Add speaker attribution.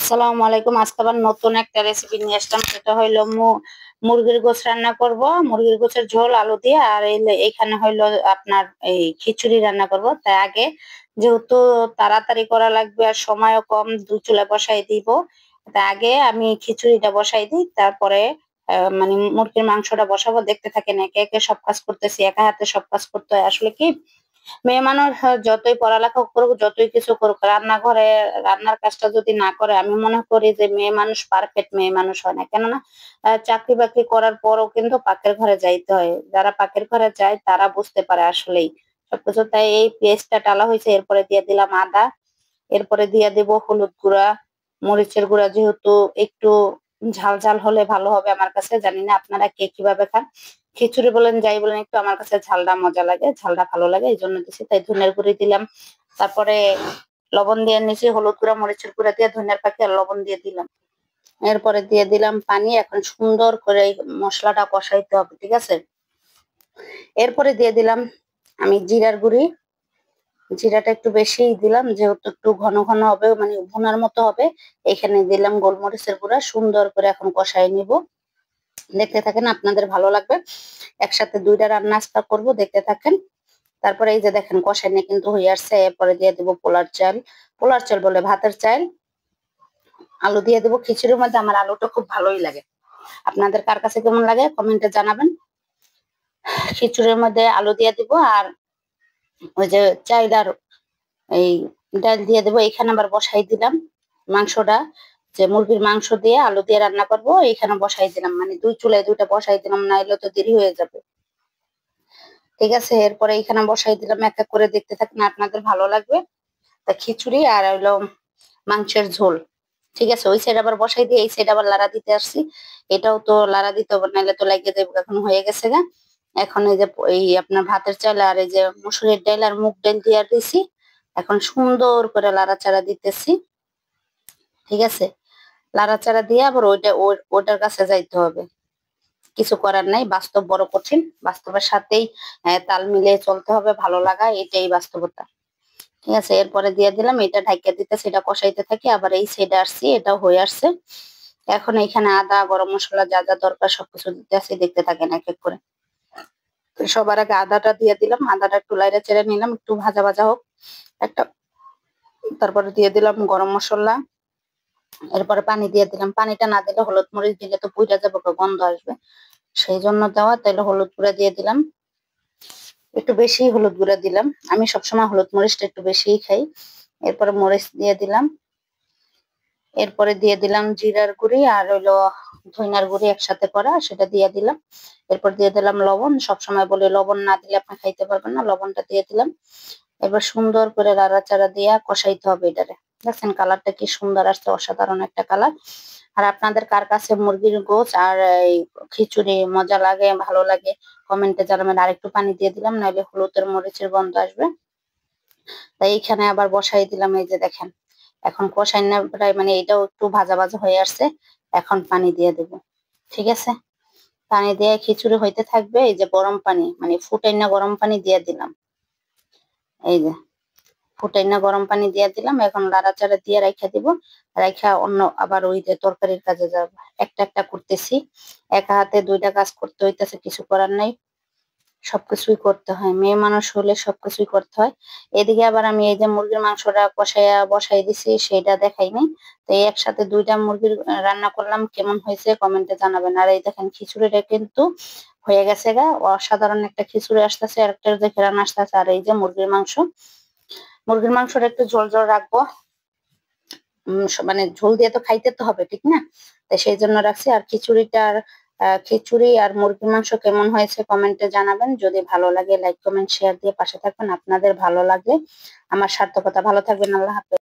Speaker 1: আসসালামু আলাইকুম। আজকে আবার নতুন একটা রেসিপি নিয়ে আসলাম। সেটা হইলো মুরগির গোশ রান্না করব। মুরগির গোশের ঝোল আলু দিয়ে। আর এইখানে হইলো আপনার এই খিচুড়ি রান্না করব। তাই আগে যেহেতু তাড়াতাড়ি করা লাগবে আর সময়ও কম, দুই চুলা বসাই দিব। তাই আগে আমি খিচুড়িটা বসাই দিই, তারপরে মানে মুরগির মাংসটা বসাবো। দেখতে থাকেন, একে একে সব কাজ করতেছি, একা হাতে সব কাজ করতে হয়। আসলে কি, মেয়ে মানুষ যতই পড়ালেখা করুক, যতই কিছু করুক, রান্নাঘরে রান্নার কাজটা যদি না করে, আমি মনে করি যে মেয়ে মানুষ পারফেক্ট মেয়ে মানুষ হয় না। কেননা চাকরি বাকরি করার পরও কিন্তু পাকের ঘরে যাইতে হয়। যারা পাকের ঘরে যায় তারা বুঝতে পারে আসলেই সবকিছু। তাই এই পেস্টটা টালা হয়েছে, এরপরে দিয়ে দিলাম আদা, এরপরে দিয়ে দেব হলুদ গুঁড়া, মরিচের গুঁড়া। যেহেতু একটু ঝাল ঝাল হলে ভালো হবে আমার কাছে, জানি না আপনারা কে কিভাবে খান। খিচুড়ি বলেন যাই বলেন, একটু আমার কাছে ঝালটা মজা লাগে, ঝালটা ভালো লাগে, এই জন্য দিচ্ছি। তাই ধনিয়ার গুঁড়ি দিলাম, তারপরে লবণ দিয়ে নিয়েছি, হলুদ গুঁড়া মরিচের গুঁড়া দিয়ে ধনিয়ার পাখি আর লবণ দিয়ে দিলাম। এরপরে দিয়ে দিলাম পানি। এখন সুন্দর করে এই মশলাটা কষাইতে হবে, ঠিক আছে। এরপরে দিয়ে দিলাম আমি জিরার গুঁড়ি। জিরাটা একটু বেশিই দিলাম, যেহেতু একটু ঘন ঘন হবে, মানে ভুনার মতো হবে। এখানে দিলাম গোলমরিচের গুঁড়া। সুন্দর করে এখন কষাই নিব। দেখতে থাকেন, আপনাদের ভালো লাগবে। একসাথে দুইটা রান্না আজকে করবো, দেখতে থাকেন। তারপরে এই যে দেখেন কষাই নিয়ে কিন্তু হয়ে আসছে। এরপরে দিয়ে দেবো পোলার চাল, পোলার চাল বলে ভাতের চাল। আলু দিয়ে দেবো। খিচুড়ির মধ্যে আমার আলুটা খুব ভালোই লাগে। আপনাদের কার কাছে কেমন লাগে কমেন্টে জানাবেন। খিচুড়ির মধ্যে আলু দিয়ে দিব, আর ওই যে চাল আর এই ডাল দিয়ে দেবো। এখানে আবার বসাই দিলাম মাংসটা, যে মুরগির মাংস দিয়ে আলু দিয়ে রান্না করব। এখানে বসাই দিলাম, মানে দুই চুলায় দুইটা বসাই দিলাম, না এলে তো দেরি হয়ে যাবে। ঠিক আছে, এরপরে এখানে বসাই দিলাম। এক এক করে দেখতে থাকেন, আপনাদের ভালো লাগবে। তা খিচুড়ি আর হইলো মাংসের ঝোল, ঠিক আছে। ওই সাইড আবার বসাই দিয়ে এই সাইড আবার লাড়া দিতে আসছি। এটাও তো লাড়া দিতে হবে, নাহলে তো লাগিয়ে যাবে। এখন হয়ে গেছে গা। এখন এই যে এই আপনার ভাতের চাল আর এই যে মসুরের ডাল আর মুগ ডাল দিয়ে দিয়েছি। এখন সুন্দর করে লাড়াচাড়া দিতেছি, ঠিক আছে। লাড়াচাড়া দিয়ে আবার ওইটার কাছে যাইতে হবে। কিছু করার নাই, বাস্তব বড় কঠিন। বাস্তবের সাথেই তাল মিলিয়ে চলতে হবে, ভালো লাগা, এটাই বাস্তবতা। ঠিক আছে, এরপরে দিয়ে দিলাম। এটা ঢাকিয়ে দিতে, সেটা কষাইতে থাকি। আবার এই সাইডে আসছি, এটাও হয়ে আসছে। এখন এখানে আদা গরম মশলা যা যা দরকার সবকিছু দিতে আসি, দেখতে থাকেন এক এক করে। তো সবার আগে আদাটা দিয়ে দিলাম। আদাটা একটু লাইড়ে চেড়ে নিলাম, একটু ভাজা ভাজা হোক একটা। তারপরে দিয়ে দিলাম গরম মশলা। এরপরে পানি দিয়ে দিলাম। পানিটা না দিলে, হলুদ মরিচ দিলে তো পুইরা যাবে, গন্ধ আসবে, সেই জন্য দেওয়া। তাইলে হলুদ গুঁড়া দিয়ে দিলাম, একটু বেশি হলুদ গুঁড়া দিলাম। আমি সবসময় হলুদ মরিচটা একটু বেশিই খাই। এরপরে মরিচ দিয়ে দিলাম। এরপরে দিয়ে দিলাম জিরার গুঁড়ি আর হইলো ধনিয়ার গুঁড়ি একসাথে করা, সেটা দিয়ে দিলাম। এরপর দিয়ে দিলাম লবণ। সবসময় বলে লবণ না দিলে আপনি খাইতে পারবেন না, লবণটা দিয়ে দিলাম। এবার সুন্দর করে নাড়াচাড়া দিয়ে কষাইতে হবে এটারে। দেখছেন কালারটা কি সুন্দর আসছে, অসাধারণ একটা কালার। আর আপনাদের কার কাছে মুরগির গোশ আর এই খিচুড়ি মজা লাগে, ভালো লাগে, কমেন্টে জানাবেন। আর একটু পানি দিয়ে দিলাম, নাহলে হলুদের মরিচের গন্ধ আসবে। তাই এখানে আবার বসাই দিলাম। এই যে দেখেন, এখন কষাই না প্রায়, মানে এটাও একটু ভাজা ভাজা হয়ে আসছে। এখন পানি দিয়ে দেব, ঠিক আছে। পানি দিয়ে খিচুড়ি হইতে থাকবে। এই যে গরম পানি, মানে ফুটাই না গরম পানি দিয়ে দিলাম। এই যে ফুটাই না গরম পানি দিয়ে দিলাম। এখন লাড়াচাড়া দিয়ে রাইখা দিব। রাইখা অন্য আবার ওই যে তরকারির কাজে যাব। একটা একটা করতেছি, একা হাতে দুইটা কাজ করতে হইতেছে, কিছু করার নাই। সবকিছুই করতে হয়, মেয়ে মানুষ হলে সবকিছুই করতে হয়। এদিকে আবার আমি এই যে মুরগির মাংসটা কষাইয়া বসাই দিছি, সেটা দেখাই নাই। তো এই একসাথে দুইটা মুরগির রান্না করলাম, কেমন হয়েছে কমেন্টে জানাবেন। আর এই দেখেন খিচুড়িটা কিন্তু হয়ে গেছে গা। অসাধারণ একটা খিচুড়ি আসতেছে, আর একটা যে ঘেরান আসতেছে। আর এই যে মুরগির মাংস, মুরগির মাংসটা একটু ঝোল ঝোল রাখবো। মানে ঝোল দিয়ে তো খাইতে তো হবে, ঠিক না। তাই সেই জন্য রাখছি। আর খিচুড়িটার খিচুড়ি আর মুরগির মাংস কেমন হয়েছে কমেন্টে জানাবেন। যদি ভালো লাগে লাইক কমেন্ট শেয়ার দিয়ে পাশে থাকবেন। আপনাদের ভালো লাগলে আমার সার্থকতা। ভালো থাকবেন, আল্লাহ হাফেজ।